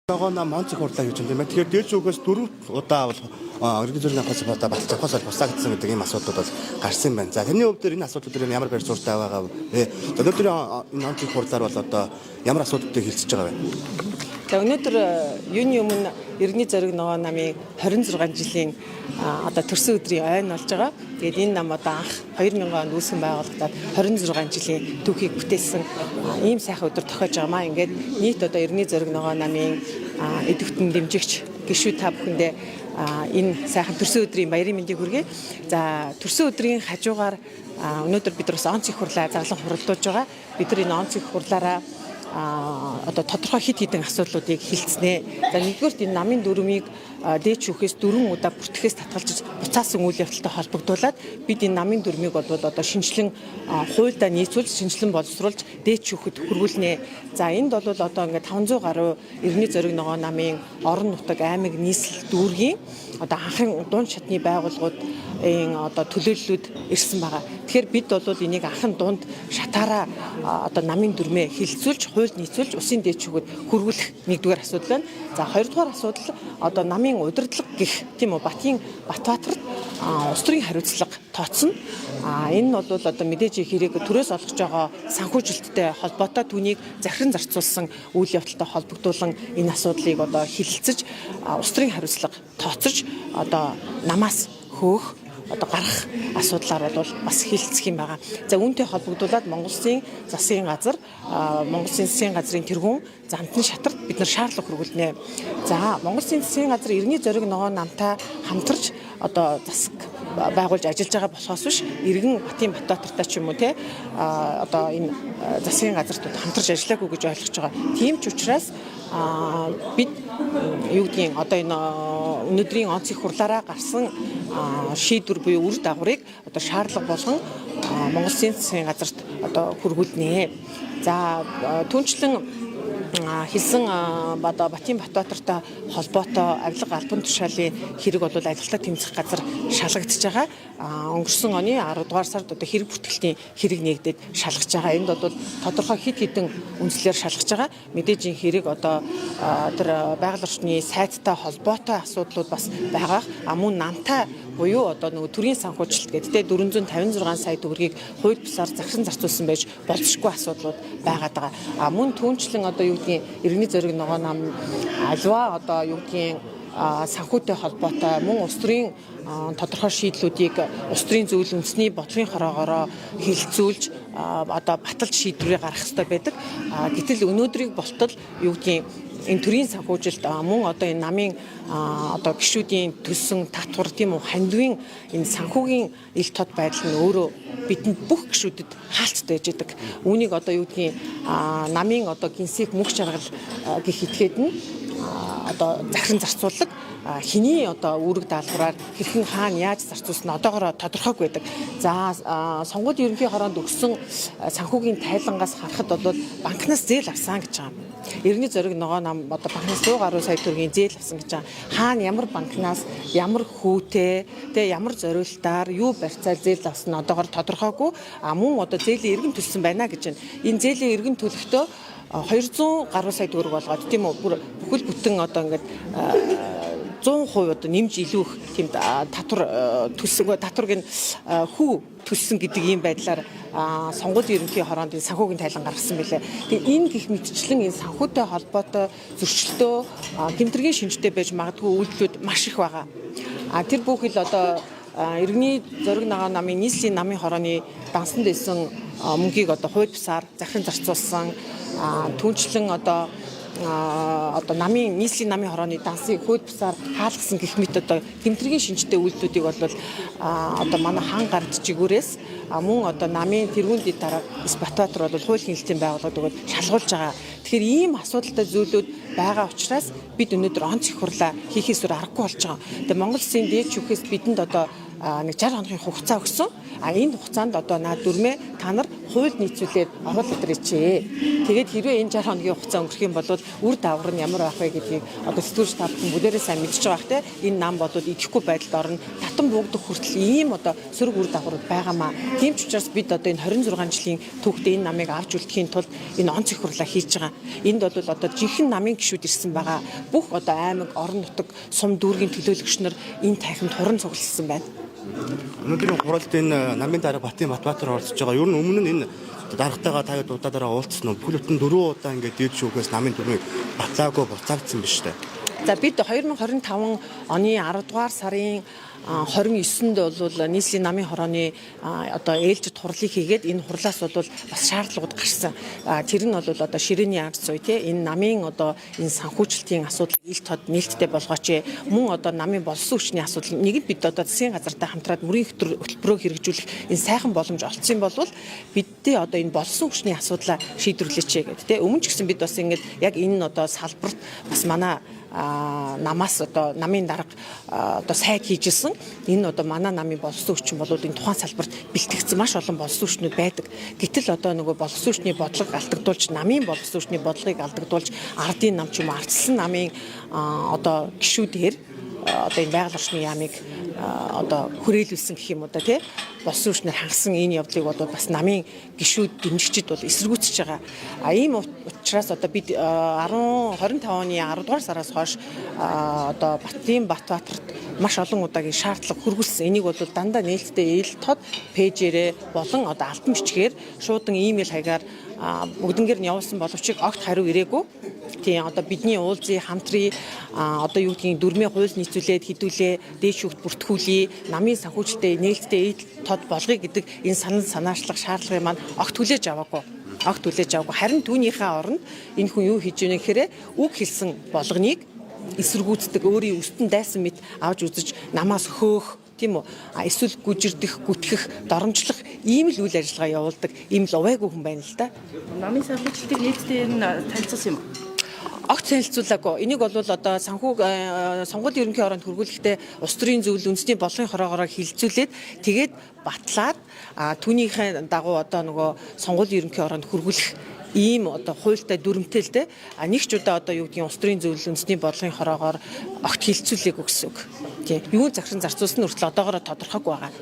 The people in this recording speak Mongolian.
Тогоо монцог хурлаа гэж юм тийм ээ. Тэгэхээр дээд зүгээс 4 удаа бол иргэн зүрийн хосбата батж хосол бусагдсан гэдэг ийм асуудал бол гарсан байна. За тэрний хувьд энэ асуудлууд ямар барь суртаа байгаа вэ? Өнөөдөр энэ монцог хурлаар бол одоо ямар асуудалтай хилцэж байгаа вэ? За өнөөдөр юуны өмнө Иргэний зориг ногоо намын 26 жилийн одоо төрсөн өдрийн ойн болж байгаа. Тэгээд энэ нам одоо анх 2000 онд үүсгэн байгуулагдаад 26 жилийн түүхийг бүтээсэн ийм сайхан өдөр тохиож байгаамаа. Ингээд нийт одоо Иргэний зориг ногоо намын идэвхтэн дэмжигч гишүүд та бүхэндээ энэ сайхан төрсөн өдрийн баярын мэндийг хүргэе. За төрсөн өдрийн хажуугаар өнөөдөр бид бас онц их хурлаа зарлан хуралдуулж байгаа. Бид нар энэ онц их хурлаараа одоо тодорхой хит хитэн асуудлуудыг хилцнэ. За нэгдүгээр энэ намын дүрмийг дээд шүүхээс 4 удаа бүртгэхээс татгалзаж буцаасан үйл явдалтай холбогдуулаад бид энэ намын дүрмийг бол одоо шинжилэн хуульдаа нийцүүлж шинжилэн боловсруулж дээд шүүхэд хүргүүлнэ. За энд бол одоо ингээд 500 гаруй Иргэний зориг ногоо намын орон нутаг аймаг нийслэл дүүргийн одоо анхын дунд шатны байгууллагуудын одоо төлөөллүүд ирсэн байгаа. Тэгэхээр бид бол энийг анхын дунд шатаараа одоо намын дүрмээ хилцүүлж хуульд нийцүүлж усын дээд шүүхэд хүргүүлэх нэгдүгээр асуудал байна. За хоёрдугаар асуудал одоо намын удирдлага гэх тийм үү Батбаатарт улс төрийн хариуцлага тооцно. Энэ нь бол одоо мэдээж хэрэг төрөөс олгож байгаа санхүүжилттэй холбоотой түүнийг захиран зарцуулсан үйл явдалтай холбогдуулан энэ асуудлыг одоо хилцэж улс төрийн хариуцлага тооцож одоо намаас хөөх одоо гарах асуудлаар бол бас хилцэх юм байгаа. За үүнтэй холбогдуулаад Монгол Улсын засгийн газар, Монгол Улсын засгийн газрын тэргүүн Замтны шатарт бид нар шаардлага хүргүүлнэ. За Монгол Улсын засгийн газар Иргэний зориг ногоо намтай хамтарч одоо засаг байгуулж ажиллаж байгаа болохоос биш Иргэн Батбаатартай ч юм уу те одоо энэ засгийн газартууд хамтарч ажиллаагүй гэж ойлгож байгаа. Тийм ч учраас бид юу гэдгийг одоо энэ өнөөдрийн онц их хурлаараа гарсан шийдвэр буюу үр дагаврыг одоо шаардлага болгон Монгол Улсын засгийн газарт одоо хүргүүлнэ. За түүнчлэн хэлсэн Батбаатартай холбоотой авилга албан тушаалын хэрэг бол ажилтнаа тэмцэх газар шалгагдж байгаа. Өнгөрсөн оны 10 дугаар сард одоо хэрэг бүртгэлтийн хэрэг нэгдээд шалгаж байгаа. Энд бол тодорхой хит хитэн үндслээр шалгаж байгаа. Мэдээж энэ хэрэг одоо тэр байгаль орчны сайттай холбоотой асуудлууд бас байгаа. Мөн намтай буюу одоо нөгөө төрийн санхүүжилт гэдэг 456 сая төгрөгийг хууль бусаар захиран зарцуулсан байж болзошгүй асуудлууд байгаад байгаа. Мөн түүнчлэн одоо юу гэдгийг Иргэний зориг ногоо нам аливаа одоо юу гэдгийг санхүүтэй холбоотой мөн улс төрийн тодорхой шийдлүүдийг улс төрийн зөвлөл үндэсний бодлогын хороогоороо хилцүүлж одоо баталж шийдвэрээ гаргах хэрэгтэй байдаг. Гэтэл өнөөдрийг болтол юу гэдгийг энэ төрийн санхүүжилт мөн одоо энэ намын одоо гишүүдийн төссөн татвар тийм үү хандивын энэ санхүүгийн ил тод байдал нь өөрөө бидэнд бүх гишүүдэд хаалттай байж байдаг. Үүнийг одоо юу гэдгийг намын одоо гинсийг мөх жаргал гэх этгээд нь одоо захиран зарцуулдаг хэний одоо үүрэг даалгавраар хэрхэн хаана яаж зарцуулсан одоогоор тодорхойг байдаг. За сонгуулийн ерөнхий хороонд өгсөн санхүүгийн тайлангаас харахад бол банкнаас зээл авсан гэж байгаа. Иргэний зориг ногоо нам одоо банкнаас 100 гаруй сая төгрөгийн зээл авсан гэж байгаа. Хаана ямар банкнаас ямар хүүтэй тэгээ ямар зориултаар юу барьцаал зээл авсан нь одоогоор тодорхойгүй. Мөн одоо зээлийн иргэн төлсөн байна гэж байна. Энэ зээлийн иргэн төлөхдөө 200 гаруй сая төгрөг болгоод тийм үү бүхэл бүтэн одоо ингээд 100% одоо нэмж илүүх тийм татвар төлсөнгөө татварыг хүү төлсөн гэдэг ийм байдлаар сонгуулийн ерөнхий хороонд санхүүгийн тайлан гаргасан билээ. Тэгээ энэ гих мэтчлэн энэ санхүүтэй холбоотой зөрчилтөө гэмтэргийн шинжтэй байж магадгүй үйлдэлүүд маш их байгаа. Тэр бүхэл одоо Иргэний зориг ногоо намын нийслэлийн намын хорооны дансанд байсан мөнгийг одоо хууль бусаар захиран зарцуулсан түүнчлэн одоо намын нийслэлийн намын хорооны дансыг хууль бусаар хаалгасан гэх мэт одоо гэмтэргийн шинжтэй үйлдэлүүдийг бол одоо манай хан гард жигүүрээс мөн одоо намын тэргүүн дэд дараа Батбаатар бол хуулийн хэлтийн байгууллагууд шалгуулж байгаа. Тэгэхээр ийм асуудалтай зүйлүүд байгаа учраас бид өнөөдөр онц их хурлаа хийхээс өөр аргагүй болж байгаа. Тэгээ Монгол Улсын дээд шүүхээс бидэнд одоо нэг 60 хоногийн хугацаа өгсөн. Энэ хугацаанд одоо наад дүрмээ та нар хууль нийцүүлээд оруулаад ирээчээ. Тэгээд хэрвээ энэ 60 хоногийн хугацаа өнгөрөх юм бол үр дагавар нь ямар байх вэ гэдгийг одоо сэтгүүлч та бүхэн бүгдээрээ сайн мэдчихэж байгаа хэ. Энэ нам бодвол идэхгүй байдалд орно. Татан буугдах хүртэл ийм одоо сөрөг үр дагавар байгаамаа. Тийм ч учраас бид одоо энэ 26 жилийн түүхтэй энэ намыг авч үлдэхийн тулд энэ он цохирлаа хийж байгаа. Энд бол одоо жинхэнэ намын гишүүд ирсэн байгаа. Бүх одоо аймаг, орон нутаг, сум дүүргийн төлөөлөгч нар энэ тахимд хуран цугласан байна. Өнөөдрийн хуралд энэ намын дарга Батын Батбаатар оролцож байгаа. Ер нь өмнө нь энэ даргатайгаа таад удаадараа уулзсан уу? Бүхэл бүтэн 4 удаа ингээд дээд шүүхээс намын дүрмийг батлаагүй буцаагдсан биз дээ. За бид 2025 оны 10 дугаар сарын 29-нд бол нийслэлийн намын хорооны одоо ээлжид хурлыг хийгээд энэ хурлаас бол бас шаардлагууд гарсан. Тэр нь бол одоо ширээний акц үе тий энэ намын одоо энэ санхүүжилтийн асуудал ил тод нээлттэй болгооч. Мөн одоо намын болсон хүчний асуудал нэгэд бид одоо засгийн газартай хамтраад мөрийн хөтөлбөрөөр хэрэгжүүлэх энэ сайхан боломж олцсон юм бол бидтэй одоо энэ болсон хүчний асуудлаа шийдвэрлэеч гэдэг тий. Өмнө ч гэсэн бид бас ингэж яг энэ одоо салбарт бас манай намаас одоо намын дарга одоо сайд хийжсэн. Энэ одоо манай намын боловсон хүчин бол энэ тухайн салбарт бэлтгэгдсэн маш олон боловсон хүчнүүд байдаг. Гэтэл одоо нөгөө боловсон хүчний бодлого алдагдуулж, намын боловсон хүчний бодлогыг алдагдуулж, ардын нам ч юм уу ардсан намын одоо гишүүдээр одоо энэ байгаль орчны яамыг одоо хүрээлүүлсэн гэх юм уу да тий болсон хүчнэр хангасан энэ явдлыг бол бас намын гишүүд дэмжигчид бол эсэргүүцэж байгаа. Ийм учраас одоо бид 25 оны 10 дугаар сараас хойш одоо Батын Батбаатарт маш олон удаагийн шаардлага хөргүүлсэн. Энийг бол дандаа нээлттэй ил тод пэйжээрээ болон одоо алтан бичгээр шуудан имэйл хаягаар бүгднгээр нь явуулсан боловч огт хариу ирээгүй. Тийм одоо бидний уулзын хамтрын одоо юу гэдгийг дүрмийн хууль нийцүүлээд хэдүүлээ дээд шүүхт бүртгүүлээ намын санхүүжилттэй нээлттэй ил тод болгоё гэдэг энэ санал санаачлах шаардлагыг маань огт хүлээж аваагүй. Харин түүнийхээ оронд энэ хүн юу хийж ийнэ гэхээр үг хэлсэн болгоныг эсэргүүцдэг өөрийн өстөн дайсан мэт авч үзэж намаас хөөх тийм үү эсвэл гүжирдэх гүтгэх доромжлох ийм л үйл ажиллагаа явуулдаг ийм л увайгүй хүн байна л да. Намын санхүүжилтийг нийтдээ танилцуулсан юм. Огт танилцуулаагүй. Энийг бол одоо сонгуулийн ерөнхий хороонд хөргүүлэхдээ улс төрийн зөвлөл үндэсний бодлогын хороогоор хилцүүлээд тэгээд батлаад түүнийхээ дагуу одоо нөгөө сонгуулийн ерөнхий хороонд хөргүүлэх ийм одоо хуультай дүрмтэй л дээ. Нэг ч удаа одоо юу гэдгийг улс төрийн зөвлөл үндэсний бодлогын хороогоор огт хилцүүлээгүй гэсэн үг. Тийм. Юу захиран зарцуулсан нь хүртэл одоогоор тодорхойгүй байгаа.